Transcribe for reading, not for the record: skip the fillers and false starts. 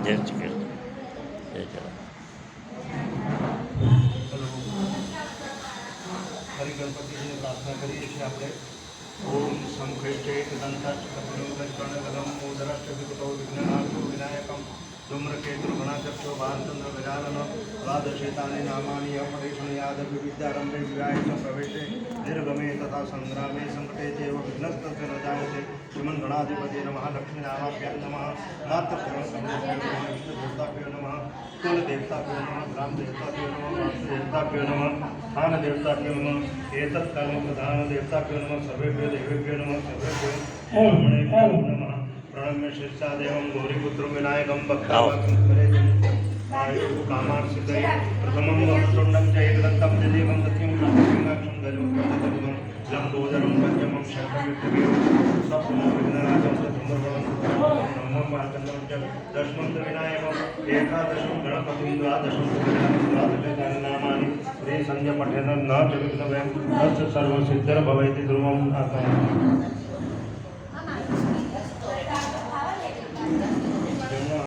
જય શ્રી કૃષ્ણ. જય જય. હરિગણપતિજીને પ્રાર્થના કરીએ છીએ આપણે. ઓમ સંખેષ્ટે દંતાચકર્ણકલમ મોદરાષ્ટવિકટો વિઘ્નનાથો વિનાયકમ ધૂમ્રકેતુર્ગણાચક્ષો ભાલચંદ્ર ગજાનન દ્વાદશેતાની નામાની અપરેષણયાદ વિવિદ્યારંભે વિવાહિત પ્રવેશે નિર્ગમે તથા સંગ્રામે સંકટે ચેવ વિઘ્નસ્તસ્ય ન જાયતે શ્રીમન ગણાધિપતિ નમઃ લક્ષ્મીનારાયણ નમઃ નાથદેવતાભ્યો નમઃ કુલદેવતાભ્યો નમઃ ગ્રામદેવતાભ્યો નમઃ વાસ્તુદેવતાભ્યો નમઃ સ્થાનદેવતાભ્યો નમઃ એતત્કર્મ પ્રધાનદેવતાભ્યો નમઃ સર્વેભ્યો દેવેભ્યો નમઃ સર્વેભ્યો બ્રહ્મણેભ્યો નમઃ प्रणम्य शिष्यादेवं गौरीपुत्रं विनायकं भक्तावाक्यं करे आयुः कामार्थितये प्रथमं वक्रतुण्डं च एकदन्तं जदेवं दत्यं शान्तिंगाक्षं गजमुखं लम्बोदरं पञ्चमं शङ्खमित्यभिः सप्तमं विघ्नराजं सधुम्रवरं नवमं मार्कण्डं च दशमं च विनायकम् एकादशं गणपतिं द्वादशं द्वादशानि नामानि श्रीसंध्यपठेन न च विघ्नभयं तस्य सर्वसिद्धिर्भवति ध्रुवं नाथम्